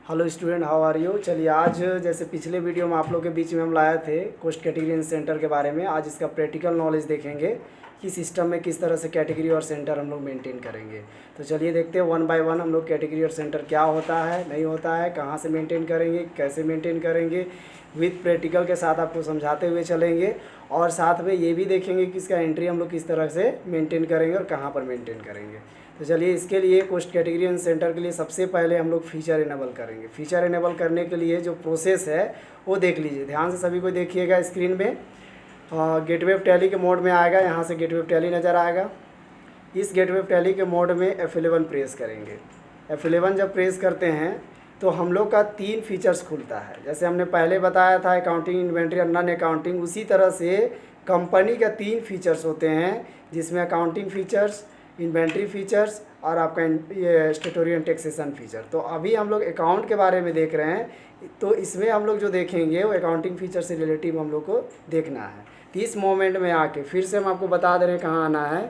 Hello student, how are you. चलिए आज जैसे पिछले वीडियो में आप लोग के बीच में हम लाए थे कोस्ट कैटेगरी एंड सेंटर के बारे में, आज इसका प्रैक्टिकल नॉलेज देखेंगे कि सिस्टम में किस तरह से कैटेगरी और सेंटर हम लोग मेंटेन करेंगे। तो चलिए देखते हैं वन बाय वन हम लोग कैटेगरी और सेंटर क्या होता है, नहीं होता है, कहाँ से मेंटेन करेंगे, कैसे मेंटेन करेंगे, विथ प्रैक्टिकल के साथ आपको समझाते हुए चलेंगे। और साथ में ये भी देखेंगे कि इसका एंट्री हम लोग किस तरह से मेंटेन करेंगे और कहाँ पर मेंटेन करेंगे। तो चलिए इसके लिए कोस्ट कैटेगरी एंड सेंटर के लिए सबसे पहले हम लोग फीचर इनेबल करेंगे। फीचर इनेबल करने के लिए जो प्रोसेस है वो देख लीजिए, ध्यान से सभी को देखिएगा। स्क्रीन में गेटवे ऑफ टैली के मोड में आएगा, यहाँ से गेटवे ऑफ टैली नज़र आएगा। इस गेटवे ऑफ टैली के मोड में F11 प्रेस करेंगे। F11 जब प्रेस करते हैं तो हम लोग का 3 फीचर्स खुलता है। जैसे हमने पहले बताया था अकाउंटिंग, इन्वेंट्री और नॉन अकाउंटिंग, उसी तरह से कंपनी का 3 फीचर्स होते हैं, जिसमें अकाउंटिंग फीचर्स, इन्वेंट्री फीचर्स और आपका ये स्टेटोरी एंड टैक्सेशन फीचर। तो अभी हम लोग अकाउंट के बारे में देख रहे हैं, तो इसमें हम लोग जो देखेंगे वो अकाउंटिंग फीचर से रिलेटिव हम लोग को देखना है। तो इस मोमेंट में आके फिर से हम आपको बता दे रहे हैं कहाँ आना है।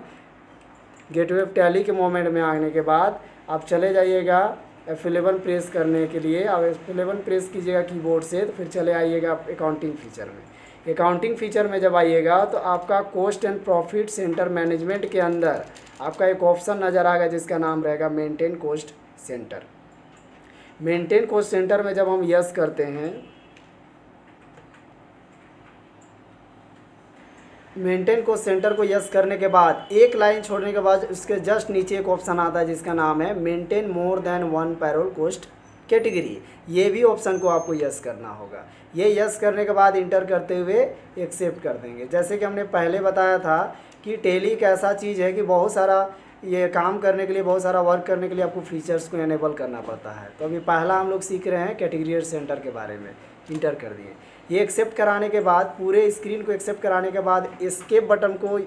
गेटवे ऑफ टैली के मोमेंट में आने के बाद आप चले जाइएगा F11 प्रेस करने के लिए। आप F11 प्रेस कीजिएगा कीबोर्ड से, तो फिर चले आइएगा आप अकाउंटिंग फीचर में। अकाउंटिंग फीचर में जब आइएगा तो आपका cost and profit centre management के अंदर आपका एक ऑप्शन नज़र आएगा जिसका नाम रहेगा maintain cost centre. Maintain cost centre में जब हम यस करते हैं, मेंटेन कॉस्ट सेंटर को यस करने के बाद एक लाइन छोड़ने के बाद उसके जस्ट नीचे एक ऑप्शन आता है जिसका नाम है maintain more than 1 payroll cost category. ये भी ऑप्शन को आपको यस करना होगा। ये यस करने के बाद इंटर करते हुए एक्सेप्ट कर देंगे। जैसे कि हमने पहले बताया था कि टैली एक ऐसा चीज़ है कि बहुत सारा ये काम करने के लिए, बहुत सारा वर्क करने के लिए आपको फीचर्स को एनेबल करना पड़ता है। तो अभी पहला हम लोग सीख रहे हैं कैटेगरी और सेंटर के बारे में। इंटर कर दिए। ये एक्सेप्ट कराने के बाद, पूरे स्क्रीन को एक्सेप्ट कराने के बाद एस्केप बटन को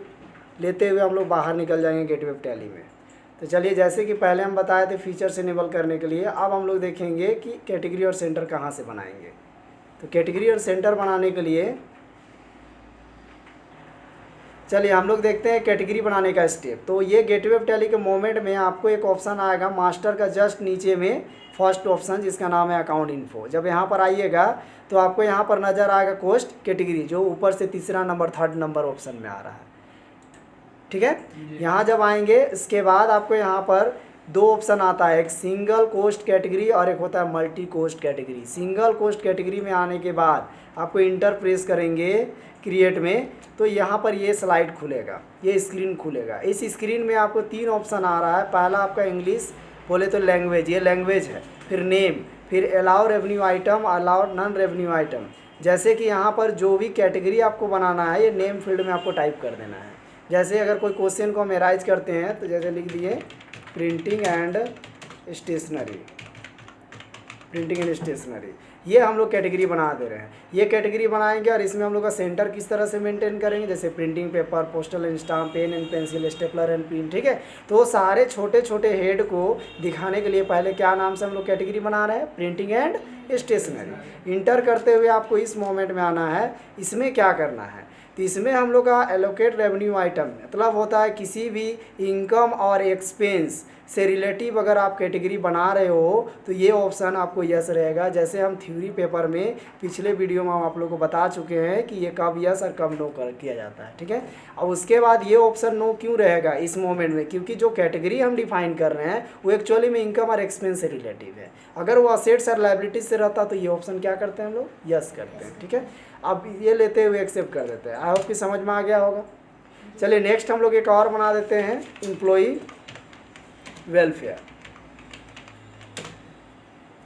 लेते हुए हम लोग बाहर निकल जाएंगे गेटवे ऑफ टैली में। तो चलिए जैसे कि पहले हम बताए थे फीचर्स इनेबल करने के लिए, अब हम लोग देखेंगे कि कैटेगरी और सेंटर कहाँ से बनाएंगे। तो कैटेगरी और सेंटर बनाने के लिए चलिए हम लोग देखते हैं कैटेगरी बनाने का स्टेप। तो ये गेटवे ऑफ टैली के मोमेंट में आपको एक ऑप्शन आएगा मास्टर का जस्ट नीचे में, फर्स्ट ऑप्शन जिसका नाम है अकाउंट इन्फो। जब यहाँ पर आइएगा तो आपको यहाँ पर नज़र आएगा कोस्ट कैटेगरी, जो ऊपर से तीसरा नंबर, थर्ड नंबर ऑप्शन में आ रहा है। ठीक है, यहाँ जब आएंगे इसके बाद आपको यहाँ पर 2 ऑप्शन आता है, एक सिंगल कोस्ट कैटेगरी और एक होता है multi cost category. Single cost category में आने के बाद आपको इंटर प्रेस करेंगे क्रिएट में, तो यहाँ पर ये स्लाइड खुलेगा, ये स्क्रीन खुलेगा। इस स्क्रीन में आपको 3 ऑप्शन आ रहा है। पहला आपका इंग्लिश बोले तो लैंग्वेज, ये लैंग्वेज है। फिर नेम, फिर allow revenue item, allow non revenue item. जैसे कि यहाँ पर जो भी कैटेगरी आपको बनाना है ये नेम फील्ड में आपको टाइप कर देना है। जैसे अगर कोई क्वेश्चन को हम एराइज करते हैं तो जैसे लिख दिए printing and stationery, printing and stationery, ये हम लोग कैटेगरी बना दे रहे हैं। ये कैटेगरी बनाएंगे और इसमें हम लोग का सेंटर किस तरह से मेंटेन करेंगे, जैसे printing paper, postal and stamp, pen and pencil, stapler and pin. ठीक है, तो सारे छोटे छोटे हेड को दिखाने के लिए पहले क्या नाम से हम लोग कैटेगरी बना रहे हैं, प्रिंटिंग एंड स्टेशनरी। इंटर करते हुए आपको इस मोमेंट में आना है। इसमें क्या करना है, तो इसमें हम लोग का एलोकेट रेवेन्यू आइटम मतलब होता है किसी भी इनकम और एक्सपेंस से रिलेटिव अगर आप कैटेगरी बना रहे हो तो ये ऑप्शन आपको यस रहेगा। जैसे हम थ्योरी पेपर में पिछले वीडियो में हम आप लोगों को बता चुके हैं कि ये कब यस और कब नो कर किया जाता है। ठीक है, और उसके बाद ये ऑप्शन नो क्यों रहेगा इस मोमेंट में, क्योंकि जो कैटेगरी हम डिफाइन कर रहे हैं वो एक्चुअली में इनकम और एक्सपेंस से रिलेटिव है। अगर वो असेट्स और लायबिलिटीज से रहता तो ये ऑप्शन क्या करते हैं हम लोग, यस करते हैं। ठीक है, अब ये लेते हुए एक्सेप्ट कर देते हैं। आई होप कि समझ में आ गया होगा। चलिए नेक्स्ट हम लोग एक और बना देते हैं, एम्प्लॉई वेलफेयर।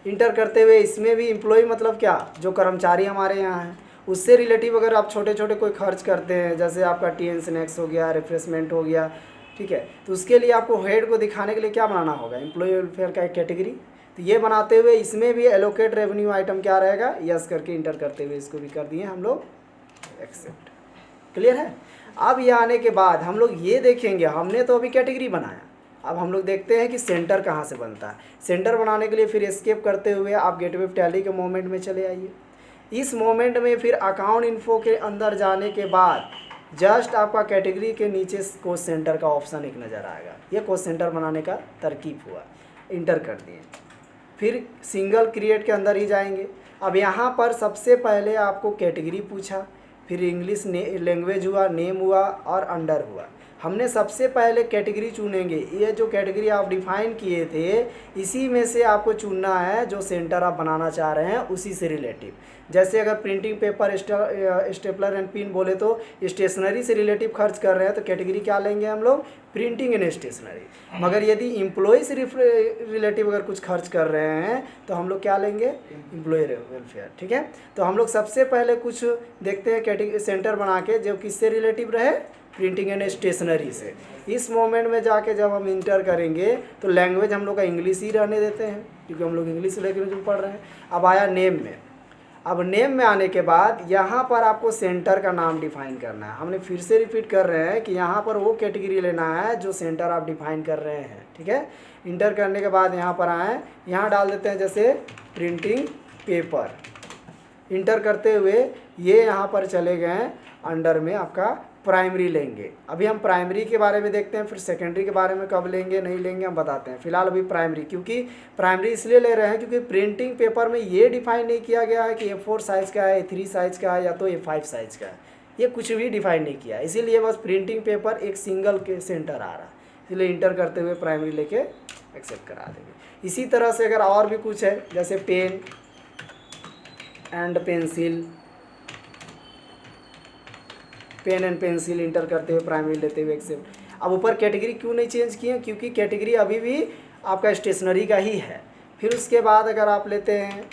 इंटर करते हुए इसमें भी एम्प्लॉई मतलब क्या, जो कर्मचारी हमारे यहाँ हैं उससे रिलेटिव अगर आप छोटे छोटे कोई खर्च करते हैं, जैसे आपका टी स्नैक्स हो गया, रिफ्रेशमेंट हो गया, ठीक है, तो उसके लिए आपको हेड को दिखाने के लिए क्या बनाना होगा, एम्प्लॉई वेलफेयर का एक कैटेगरी। तो ये बनाते हुए इसमें भी एलोकेट रेवेन्यू आइटम क्या रहेगा, यस करके इंटर करते हुए इसको भी कर दिए हम लोग एक्सेप्ट। क्लियर है। अब ये आने के बाद हम लोग ये देखेंगे, हमने तो अभी कैटेगरी बनाया, अब हम लोग देखते हैं कि सेंटर कहाँ से बनता है। सेंटर बनाने के लिए फिर एस्केप करते हुए आप गेटवे ऑफ टैली के मोमेंट में चले आइए। इस मोमेंट में फिर अकाउंट इन्फो के अंदर जाने के बाद जस्ट आपका कैटेगरी के नीचे कोस्ट सेंटर का ऑप्शन एक नज़र आएगा। ये कोस्ट सेंटर बनाने का तरकीब हुआ। इंटर कर दिए। फिर सिंगल क्रिएट के अंदर ही जाएंगे। अब यहाँ पर सबसे पहले आपको कैटेगरी पूछा, फिर इंग्लिश लैंग्वेज हुआ, नेम हुआ और अंडर हुआ। हमने सबसे पहले कैटेगरी चुनेंगे। ये जो कैटेगरी आप डिफाइन किए थे इसी में से आपको चुनना है जो सेंटर आप बनाना चाह रहे हैं उसी से रिलेटिव। जैसे अगर printing paper, stapler and pin बोले तो स्टेशनरी से रिलेटिव खर्च कर रहे हैं तो कैटेगरी क्या लेंगे हम लोग, प्रिंटिंग एंड स्टेशनरी। मगर यदि एम्प्लॉय से रिलेटिव अगर कुछ खर्च कर रहे हैं तो हम लोग क्या लेंगे, एम्प्लॉय वेलफेयर। ठीक है, तो हम लोग सबसे पहले कुछ देखते हैं कैटेगरी सेंटर बना के जो किससे रिलेटिव रहे, प्रिंटिंग एंड स्टेशनरी से। इस मोमेंट में जाके जब हम इंटर करेंगे तो लैंग्वेज हम लोग का इंग्लिश ही रहने देते हैं क्योंकि हम लोग इंग्लिश लैंग्वेज में पढ़ रहे हैं। अब आया नेम में। अब नेम में आने के बाद यहाँ पर आपको सेंटर का नाम डिफाइन करना है। हमने फिर से रिपीट कर रहे हैं कि यहाँ पर वो कैटेगरी लेना है जो सेंटर आप डिफाइन कर रहे हैं। ठीक है, इंटर करने के बाद यहाँ पर आए, यहाँ डाल देते हैं जैसे प्रिंटिंग पेपर। इंटर करते हुए ये यहाँ पर चले गए, अंडर में आपका प्राइमरी लेंगे। अभी हम प्राइमरी के बारे में देखते हैं, फिर सेकेंडरी के बारे में कब लेंगे नहीं लेंगे हम बताते हैं। फिलहाल अभी प्राइमरी, क्योंकि प्राइमरी इसलिए ले रहे हैं क्योंकि प्रिंटिंग पेपर में ये डिफाइन नहीं किया गया है कि A4 साइज़ का है, A3 साइज़ का है या तो A5 साइज़ का है, ये कुछ भी डिफाइन नहीं किया, इसीलिए बस प्रिंटिंग पेपर एक सिंगल के सेंटर आ रहा है, इसलिए इंटर करते हुए प्राइमरी लेके एक्सेप्ट करा देंगे। इसी तरह से अगर और भी कुछ है जैसे pen and pencil, pen and pencil enter करते हुए प्राइमरी लेते हुए एक्सेप्ट। अब ऊपर कैटेगरी क्यों नहीं चेंज किए, क्योंकि कैटेगरी अभी भी आपका स्टेशनरी का ही है। फिर उसके बाद अगर आप लेते हैं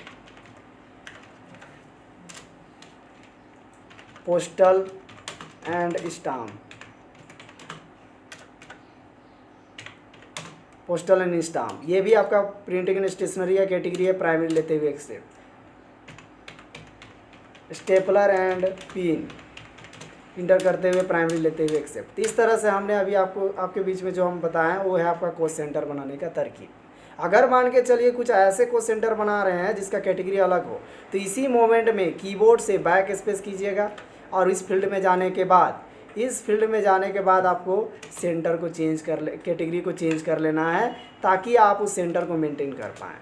postal and stamp, postal and stamp, ये भी आपका प्रिंटिंग एंड स्टेशनरी का कैटेगरी है, प्राइमरी लेते हुए accept. Stapler and pin enter करते हुए प्राइमरी लेते हुए एक्सेप्ट। इस तरह से हमने अभी आपके बीच में जो हम बताएं वो है आपका कोस्ट सेंटर बनाने का तरकीब। अगर मान के चलिए कुछ ऐसे कोस्ट सेंटर बना रहे हैं जिसका कैटेगरी अलग हो तो इसी मोमेंट में कीबोर्ड से बैक स्पेस कीजिएगा और इस फील्ड में जाने के बाद आपको सेंटर को चेंज कर कैटेगरी को चेंज कर लेना है ताकि आप उस सेंटर को मेंटेन कर पाएँ।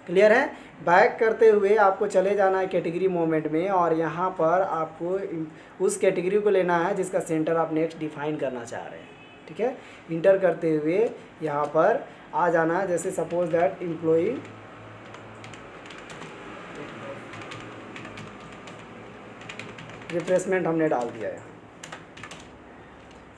क्लियर है, बैक करते हुए आपको चले जाना है कैटेगरी मोमेंट में और यहाँ पर आपको उस कैटेगरी को लेना है जिसका सेंटर आप नेक्स्ट डिफाइन करना चाह रहे हैं। ठीक है, इंटर करते हुए यहाँ पर आ जाना है, जैसे सपोज दैट एम्प्लॉई रिफ्रेशमेंट हमने डाल दिया है।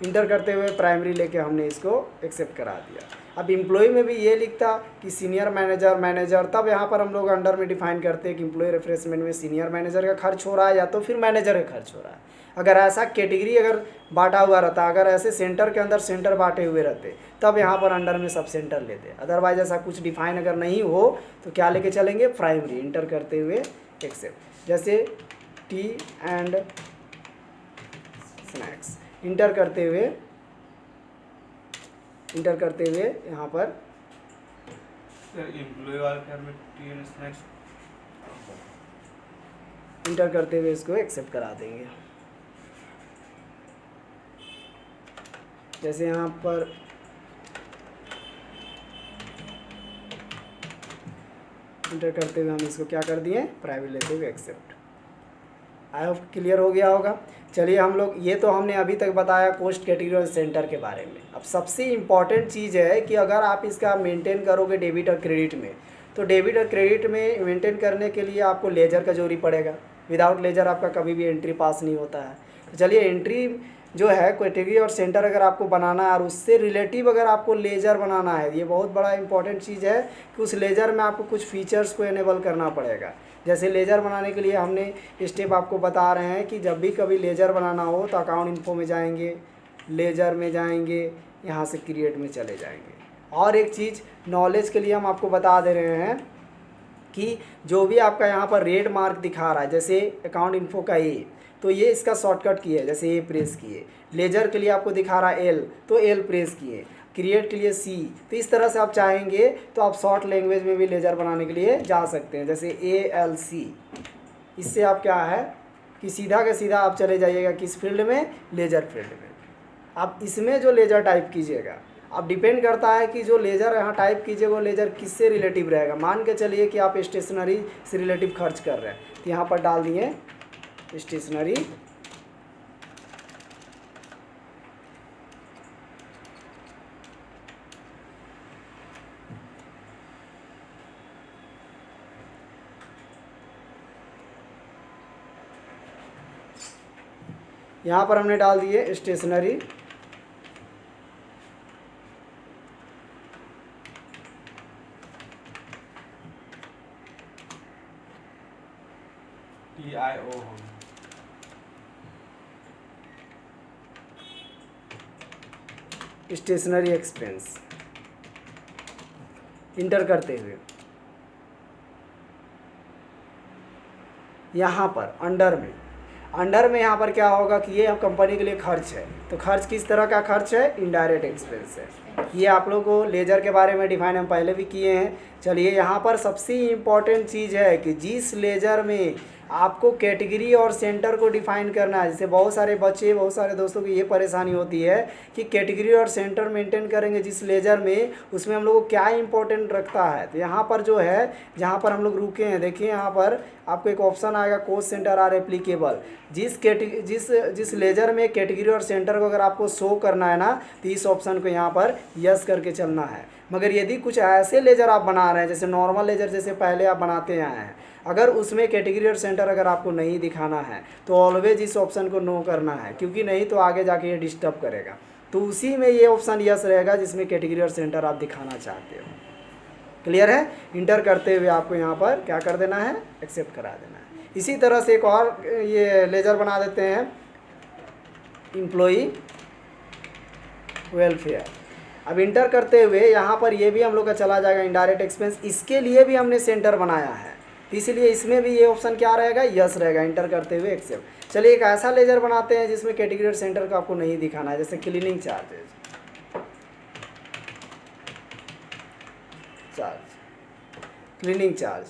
इंटर करते हुए प्राइमरी लेके हमने इसको एक्सेप्ट करा दिया। अब एम्प्लॉय में भी ये लिखता कि सीनियर मैनेजर, तब यहाँ पर हम लोग अंडर में डिफाइन करते हैं कि एम्प्लॉय रिफ्रेशमेंट में सीनियर मैनेजर का खर्च हो रहा है या तो फिर मैनेजर का खर्च हो रहा है। अगर ऐसा कैटेगरी अगर बांटा हुआ रहता, अगर ऐसे सेंटर के अंदर सेंटर बांटे हुए रहते तब यहाँ पर अंडर में सब सेंटर लेते। अदरवाइज ऐसा कुछ डिफाइन अगर नहीं हो तो क्या लेके चलेंगे, प्राइमरी। इंटर करते हुए एक्सेप्ट, जैसे टी एंड स्नैक्स इंटर करते हुए यहाँ पर इंटर करते हुए इसको एक्सेप्ट करा देंगे। जैसे यहाँ पर इंटर करते हुए हम इसको क्या कर दिए, प्राइवेट लेते हुए एक्सेप्ट। आई होप क्लियर हो गया होगा। चलिए हम लोग ये तो हमने अभी तक बताया कोस्ट कैटेगरी और सेंटर के बारे में। अब सबसे इम्पॉर्टेंट चीज़ है कि अगर आप इसका मेंटेन करोगे डेबिट और क्रेडिट में, तो डेबिट और क्रेडिट में मेंटेन करने के लिए आपको लेजर का जरूरी पड़ेगा। विदाउट लेजर आपका कभी भी एंट्री पास नहीं होता है। तो चलिए एंट्री जो है कैटेगरी और सेंटर अगर आपको बनाना है और उससे रिलेटिव अगर आपको लेजर बनाना है, ये बहुत बड़ा इंपॉर्टेंट चीज़ है कि उस लेजर में आपको कुछ फीचर्स को इनेबल करना पड़ेगा। जैसे लेजर बनाने के लिए हमने स्टेप आपको बता रहे हैं कि जब भी कभी लेजर बनाना हो तो अकाउंट इन्फो में जाएंगे, लेजर में जाएंगे, यहाँ से क्रिएट में चले जाएंगे। और एक चीज़ नॉलेज के लिए हम आपको बता दे रहे हैं कि जो भी आपका यहाँ पर रेड मार्क दिखा रहा है, जैसे अकाउंट इन्फो का ए, तो ये इसका शॉर्टकट की है, जैसे ए प्रेस किए। लेजर के लिए आपको दिखा रहा है एल, तो एल प्रेस किए। क्रिएट के लिए सी। तो इस तरह से आप चाहेंगे तो आप शॉर्ट लैंग्वेज में भी लेजर बनाने के लिए जा सकते हैं, जैसे ALC। इससे आप क्या है कि सीधा का सीधा आप चले जाइएगा किस फील्ड में, लेजर फील्ड में। आप इसमें जो लेजर टाइप कीजिएगा अब डिपेंड करता है कि जो लेज़र यहाँ टाइप कीजिए वो लेज़र किससे रिलेटिव रहेगा। मान के चलिए कि आप स्टेशनरी से रिलेटिव खर्च कर रहे हैं, तो यहाँ पर डाल दिए स्टेशनरी यहाँ पर हमने डाल दिए stationery TIO stationery expense enter करते हुए यहाँ पर अंडर में यहाँ पर क्या होगा कि ये कंपनी के लिए खर्च है। तो खर्च किस तरह का खर्च है? इनडायरेक्ट एक्सपेंस है। ये आप लोगों को लेजर के बारे में डिफाइन हम पहले भी किए हैं। चलिए यहाँ पर सबसे इम्पॉर्टेंट चीज़ है कि जिस लेजर में आपको कैटेगरी और सेंटर को डिफाइन करना है। जैसे बहुत सारे बच्चे, बहुत सारे दोस्तों की ये परेशानी होती है कि कैटेगरी और सेंटर मेंटेन करेंगे जिस लेजर में, उसमें हम लोग को क्या इंपॉर्टेंट रखता है। तो यहाँ पर जो है, जहाँ पर हम लोग रुके हैं, देखिए यहाँ पर आपको एक ऑप्शन आएगा कोस्ट सेंटर आर एप्लीकेबल। जिस लेजर में कैटेगरी और सेंटर को अगर आपको शो करना है ना, तो इस ऑप्शन को यहाँ पर यस करके चलना है। मगर यदि कुछ ऐसे लेजर आप बना रहे हैं जैसे नॉर्मल लेजर जैसे पहले आप बनाते आए हैं, अगर उसमें कैटेगरी और सेंटर अगर आपको नहीं दिखाना है तो ऑलवेज इस ऑप्शन को नो करना है, क्योंकि नहीं तो आगे जाके ये डिस्टर्ब करेगा। तो उसी में ये ऑप्शन यस रहेगा जिसमें कैटेगरी और सेंटर आप दिखाना चाहते हो। क्लियर है? इंटर करते हुए आपको यहाँ पर क्या कर देना है? एक्सेप्ट करा देना है। इसी तरह से एक और ये लेजर बना देते हैं, एम्प्लॉई वेलफेयर। अब इंटर करते हुए यहाँ पर ये भी हम लोग का चला जाएगा इनडायरेक्ट एक्सपेंस। इसके लिए भी हमने सेंटर बनाया है, इसीलिए इसमें भी ये ऑप्शन क्या रहेगा? यस रहेगा। इंटर करते हुए एक्सेप्ट। चलिए एक ऐसा लेजर बनाते हैं जिसमें कैटेगरी और सेंटर को आपको नहीं दिखाना है, जैसे क्लीनिंग चार्ज। क्लीनिंग चार्ज,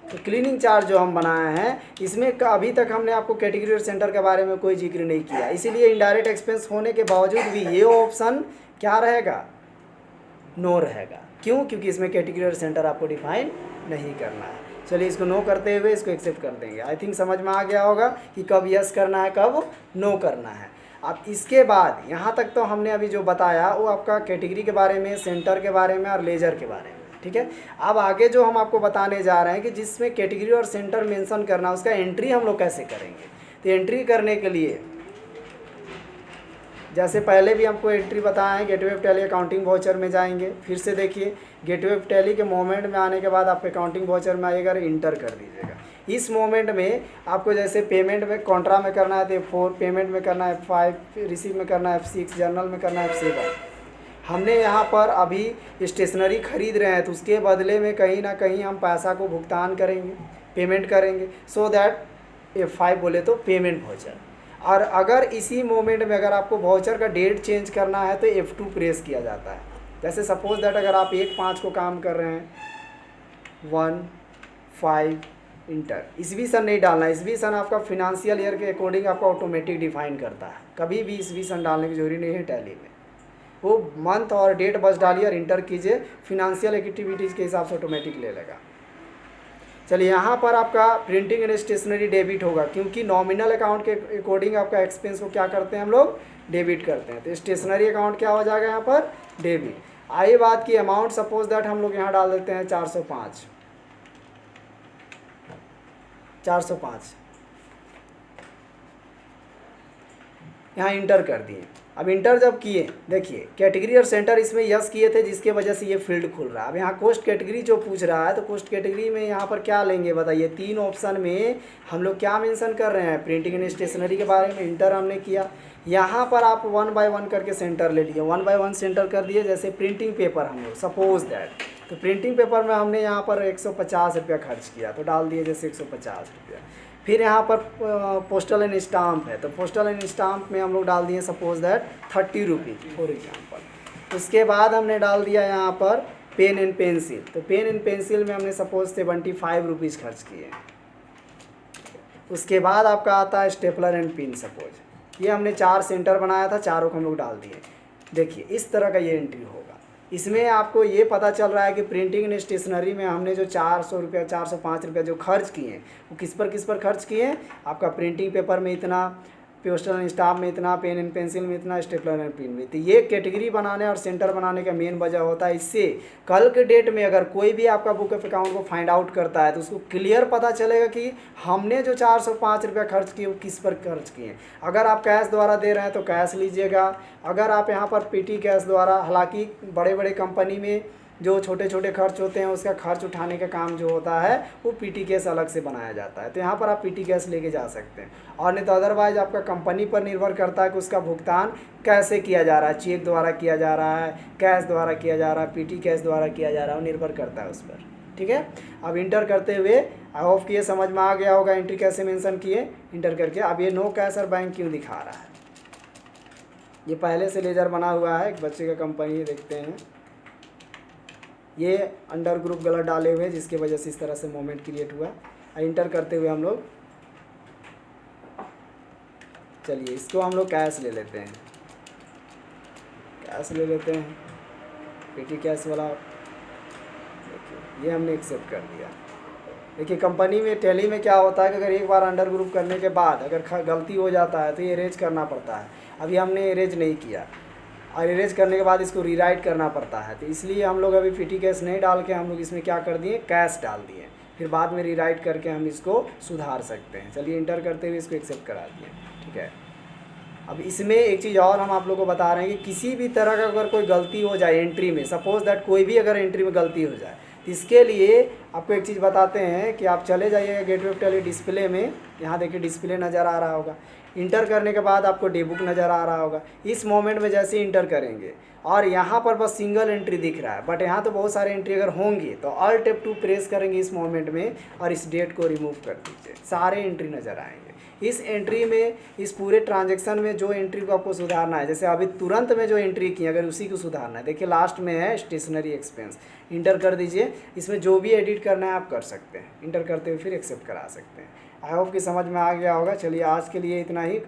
तो क्लीनिंग चार्ज जो हम बनाए हैं इसमें अभी तक हमने आपको कैटेगरी और सेंटर के बारे में कोई जिक्र नहीं किया, इसीलिए इनडायरेक्ट एक्सपेंस होने के बावजूद भी ये ऑप्शन क्या रहेगा? नो रहेगा। क्यों? क्योंकि इसमें कैटेगरी और सेंटर आपको डिफाइन नहीं करना है। चलिए इसको नो करते हुए इसको एक्सेप्ट कर देंगे। आई थिंक समझ में आ गया होगा कि कब यस करना है, कब नो करना है। अब इसके बाद यहाँ तक तो हमने अभी जो बताया वो आपका कैटेगरी के बारे में, सेंटर के बारे में और लेजर के बारे में, ठीक है। अब आगे जो हम आपको बताने जा रहे हैं कि जिसमें कैटेगरी और सेंटर मेंशन करना, उसका एंट्री हम लोग कैसे करेंगे। तो एंट्री करने के लिए जैसे पहले भी हमको एंट्री बताया है, gateway of tally accounting voucher में जाएंगे। फिर से देखिए, गेटवे ऑफ टैली के मोमेंट में आने के बाद आप अकाउंटिंग वाउचर में आइएगा, इंटर कर दीजिएगा। इस मोमेंट में आपको जैसे पेमेंट में कॉन्ट्रा में करना है तो F4, पेमेंट में करना है F5, रिसीव में करना है F6, जर्नल में करना है F7। हमने यहाँ पर अभी स्टेशनरी खरीद रहे हैं तो उसके बदले में कहीं ना कहीं हम पैसा को भुगतान करेंगे, पेमेंट करेंगे, सो दैट F5 बोले तो पेमेंट वाउचर। और अगर इसी मोमेंट में अगर आपको वाउचर का डेट चेंज करना है तो F2 प्रेस किया जाता है। जैसे सपोज दैट अगर आप 1/5 को काम कर रहे हैं, 1/5 इंटर, ईस्वी सन नहीं डालना। ईस्वी सन आपका फिनेंशियल ईयर के अकॉर्डिंग आपका ऑटोमेटिक डिफाइन करता है, कभी भी ईस्वी सन डालने की जरूरी नहीं है टैली में। वो मंथ और डेट बस डालिए और इंटर कीजिए, फिनेंशियल एक्टिविटीज़ के हिसाब से ऑटोमेटिक ले लेगा। चलिए यहाँ पर आपका प्रिंटिंग एंड स्टेशनरी डेबिट होगा, क्योंकि नॉमिनल अकाउंट के अकॉर्डिंग आपका एक्सपेंस को क्या करते हैं हम लोग? डेबिट करते हैं। तो स्टेशनरी अकाउंट क्या हो जाएगा यहाँ पर? डेबिट। आई बात की अमाउंट सपोज दैट हम लोग यहाँ डाल देते हैं 405, 405 यहाँ इंटर कर दिए। अब इंटर जब किए, देखिए कैटेगरी और सेंटर इसमें यस किए थे जिसके वजह से ये फील्ड खुल रहा है। अब यहाँ कोस्ट कैटेगरी जो पूछ रहा है तो कोस्ट कैटेगरी में यहाँ पर क्या लेंगे बताइए? 3 ऑप्शन में हम लोग क्या मेंशन कर रहे हैं? प्रिंटिंग एंड स्टेशनरी के बारे में इंटर हमने किया। यहाँ पर आप 1 बाय 1 करके सेंटर ले लिए, 1 बाय 1 सेंटर कर दिए। जैसे प्रिंटिंग पेपर हम लोग सपोज दैट, तो प्रिंटिंग पेपर में हमने यहाँ पर 150 रुपया खर्च किया तो डाल दिए जैसे 150 रुपया। फिर यहाँ पर पोस्टल एंड स्टाम्प है तो पोस्टल एंड स्टाम्प में हम लोग डाल दिए suppose that 30 rupees for example. उसके बाद हमने डाल दिया यहाँ पर पेन एंड पेंसिल, तो पेन एंड पेंसिल में हमने सपोज 75 रुपीज़ खर्च किए। उसके बाद आपका आता है स्टेपलर एंड पिन, सपोज ये हमने 4 सेंटर बनाया था, चारों को हम लोग डाल दिए। देखिए इस तरह का ये एंट्री होगा। इसमें आपको ये पता चल रहा है कि प्रिंटिंग एंड स्टेशनरी में हमने जो 400 रुपया 405 रुपया जो खर्च किए हैं वो किस पर खर्च किए हैं। आपका प्रिंटिंग पेपर में इतना, पोस्टर एंड स्टाम्प में इतना, पेन एंड पेंसिल में इतना, स्टेपलर एंड पिन में। तो ये कैटेगरी बनाने और सेंटर बनाने का मेन वजह होता है। इससे कल के डेट में अगर कोई भी आपका बुक ऑफ अकाउंट को फाइंड आउट करता है तो उसको क्लियर पता चलेगा कि हमने जो 405 रुपया खर्च किए वो किस पर खर्च किए। अगर आप कैश द्वारा दे रहे हैं तो कैश लीजिएगा। अगर आप यहाँ पर पीटी कैश द्वारा, हालांकि बड़े बड़े कंपनी में जो छोटे छोटे खर्च होते हैं उसका खर्च उठाने का काम जो होता है वो पीटी कैश अलग से बनाया जाता है, तो यहाँ पर आप पीटी कैश लेके जा सकते हैं। और नहीं तो अदरवाइज आपका कंपनी पर निर्भर करता है कि उसका भुगतान कैसे किया जा रहा है, चेक द्वारा किया जा रहा है, कैश द्वारा किया जा रहा है, पीटी कैश द्वारा किया जा रहा है, वो निर्भर करता है उस पर। ठीक है, अब इंटर करते हुए आई होप कि ये समझ में आ गया होगा एंट्री कैसे मेंशन किए। इंटर करके अब ये नो कैश और बैंक क्यों दिखा रहा है, ये पहले से लेजर बना हुआ है, एक बच्चे का कंपनी है, देखते हैं। ये अंडर ग्रुप गलत डाले हुए जिसकी वजह से इस तरह से मोमेंट क्रिएट हुआ। इंटर करते हुए हम लोग, चलिए इसको हम लोग कैश ले लेते हैं, कैश ले लेते हैं, पेटी कैश वाला। देखिए ये हमने एक्सेप्ट कर दिया। देखिए कंपनी में, टैली में क्या होता है कि अगर एक बार अंडर ग्रुप करने के बाद अगर गलती हो जाता है तो ये इरेज करना पड़ता है। अभी हमने इरेज नहीं किया और इरेज करने के बाद इसको रीराइट करना पड़ता है, तो इसलिए हम लोग अभी पीटी कैश नहीं डाल के हम लोग इसमें क्या कर दिए, कैश डाल दिए। फिर बाद में रीराइट करके हम इसको सुधार सकते हैं। चलिए इंटर करते हुए इसको एक्सेप्ट करा दिए। ठीक है, अब इसमें एक चीज़ और हम आप लोगों को बता रहे हैं कि किसी भी तरह का अगर कोई गलती हो जाए एंट्री में, सपोज दैट कोई भी अगर एंट्री में गलती हो जाए, तो इसके लिए आपको एक चीज़ बताते हैं कि आप चले जाइएगा गेटवे ऑफ टैली डिस्प्ले में। यहाँ देखिए डिस्प्ले नज़र आ रहा होगा। इंटर करने के बाद आपको डे बुक नज़र आ रहा होगा। इस मोमेंट में जैसे इंटर करेंगे और यहाँ पर बस सिंगल एंट्री दिख रहा है, बट यहाँ तो बहुत सारे एंट्री अगर होंगे तो ऑल्ट F2 प्रेस करेंगे इस मोमेंट में और इस डेट को रिमूव कर दीजिए, सारे एंट्री नज़र आएंगे। इस एंट्री में, इस पूरे ट्रांजैक्शन में जो एंट्री को आपको सुधारना है, जैसे अभी तुरंत में जो एंट्री की अगर उसी को सुधारना है, देखिए लास्ट में है स्टेशनरी एक्सपेंस, इंटर कर दीजिए। इसमें जो भी एडिट करना है आप कर सकते हैं। इंटर करते हुए फिर एक्सेप्ट करा सकते हैं। आई होप कि समझ में आ गया होगा। चलिए आज के लिए इतना ही,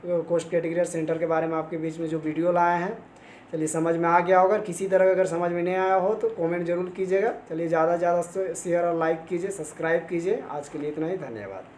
कॉस्ट कैटेगरी और सेंटर के बारे में आपके बीच में जो वीडियो लाए हैं, चलिए समझ में आ गया होगा। किसी तरह का अगर समझ में नहीं आया हो तो कमेंट जरूर कीजिएगा। चलिए ज़्यादा से ज़्यादा शेयर और लाइक कीजिए, सब्सक्राइब कीजिए। आज के लिए इतना ही, धन्यवाद।